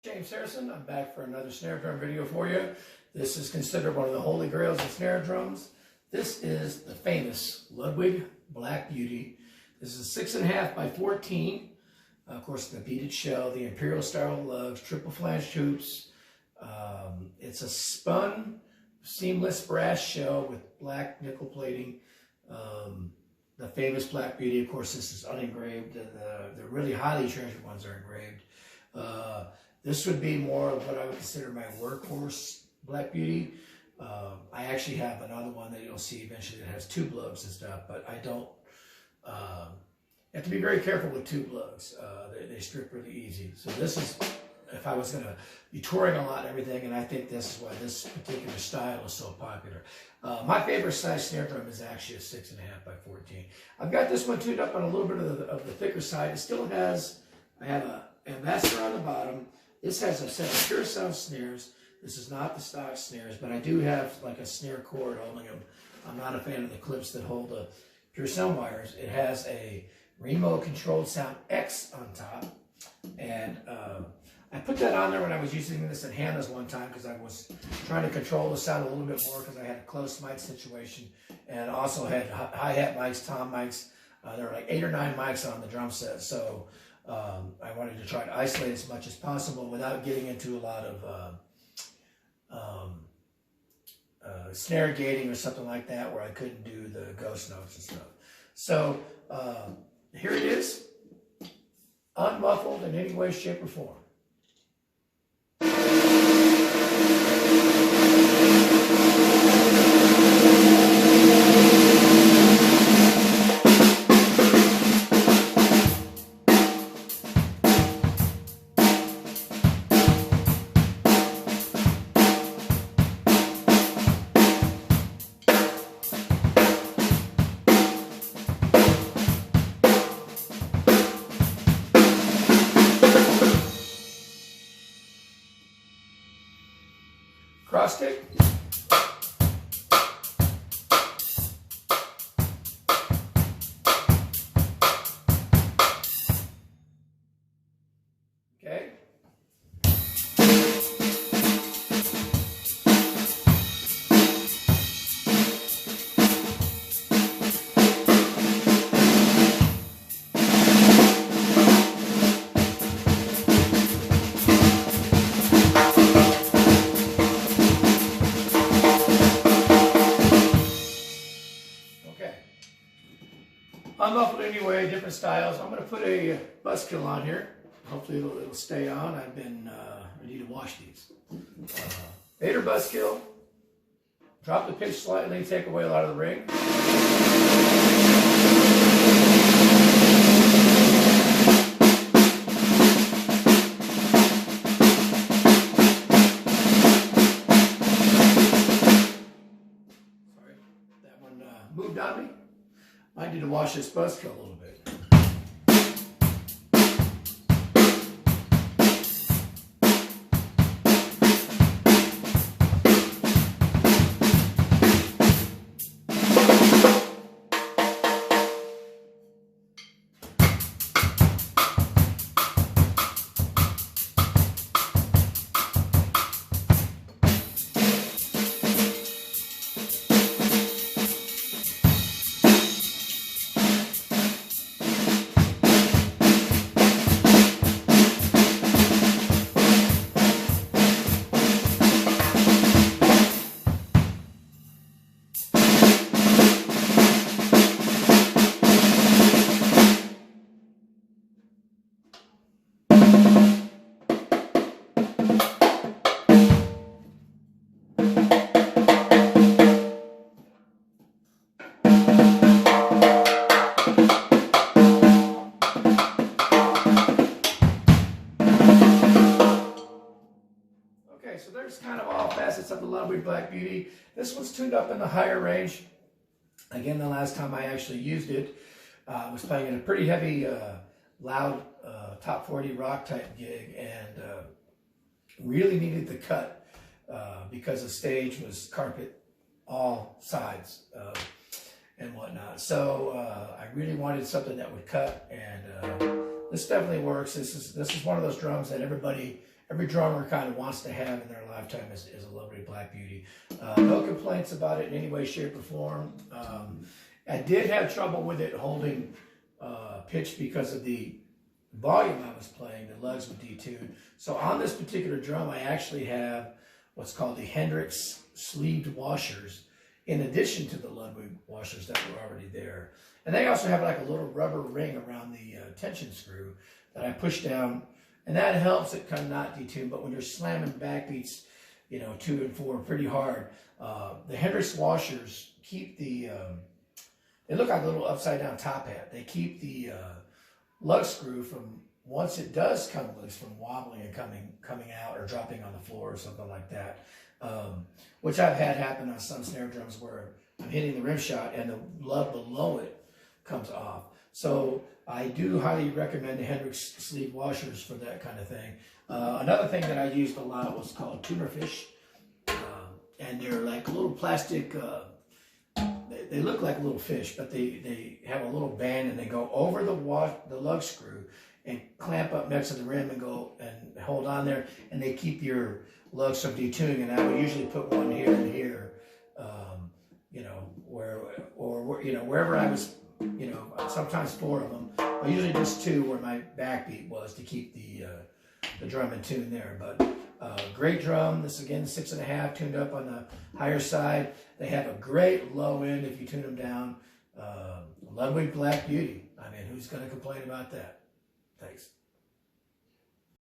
James Harrison. I'm back for another snare drum video for you. This is considered one of the holy grails of snare drums. This is the famous Ludwig Black Beauty. This is 6.5 by 14. Of course, the beaded shell, the imperial style lugs, triple flash hoops. It's a spun seamless brass shell with black nickel plating. The famous Black Beauty, of course, this is unengraved. The really highly treasured ones are engraved. This would be more of what I would consider my workhorse Black Beauty. I actually have another one that you'll see eventually that has tube lugs and stuff, but I don't. You have to be very careful with tube lugs. They strip really easy. So this is, if I was going to be touring a lot and everything, and I think this is why this particular style is so popular. My favorite size snare drum is actually a 6.5 by 14. I've got this one tuned up on a little bit of the thicker side. It still has, I have a ambassador on the bottom. This has a set of pure sound snares. This is not the stock snares, but I do have like a snare cord holding them. I'm not a fan of the clips that hold the pure sound wires. It has a remote controlled sound X on top, and I put that on there when I was using this at Hannah's one time because I was trying to control the sound a little bit more because I had a close mic situation and also had hi-hat mics, tom mics. There were like 8 or 9 mics on the drum set, so I wanted to try to isolate as much as possible without getting into a lot of snare gating or something like that where I couldn't do the ghost notes and stuff. So here it is, unmuffled in any way, shape, or form. Cross stick. Okay. Unmuffled anyway, different styles. I'm going to put a buzzkill on here. Hopefully it'll stay on. I need to wash these. Vader buzzkill. Drop the pitch slightly, take away a lot of the ring. Sorry, that one moved on me. I need to wash this buzzkill a little bit. So there's kind of all facets of the Ludwig Black Beauty. This one's tuned up in the higher range. Again, the last time I actually used it, I was playing in a pretty heavy, loud top 40 rock type gig and really needed the cut because the stage was carpet all sides. And whatnot. So I really wanted something that would cut, and this definitely works. This is one of those drums that everybody every drummer kind of wants to have in their lifetime is a Ludwig Black Beauty. No complaints about it in any way, shape, or form. I did have trouble with it holding pitch because of the volume I was playing. The lugs would detune. So on this particular drum, I actually have what's called the Hendrix sleeved washers, in addition to the Ludwig washers that were already there. And they also have like a little rubber ring around the tension screw that I push down, and that helps it kind of not detune. But when you're slamming backbeats, 2 and 4 pretty hard, the Hendrix washers keep the, they look like a little upside down top hat. They keep the lug screw from, once it does come loose, from wobbling and coming out or dropping on the floor or something like that. Which I've had happen on some snare drums where I'm hitting the rim shot and the lug below it comes off. So I do highly recommend the Hendrix sleeve washers for that kind of thing. Another thing that I used a lot was called tuner fish. And they're like a little plastic, they look like little fish, but they have a little band and they go over the lug screw and clamp up next to the rim and go and hold on there, and they keep your lugs from detuning. And I would usually put one here and here, wherever I was, sometimes 4 of them, but usually just 2 where my backbeat was, to keep the drum in tune there. But great drum. This again, 6.5, tuned up on the higher side. They have a great low end if you tune them down. Ludwig Black Beauty. I mean, who's going to complain about that? Thanks.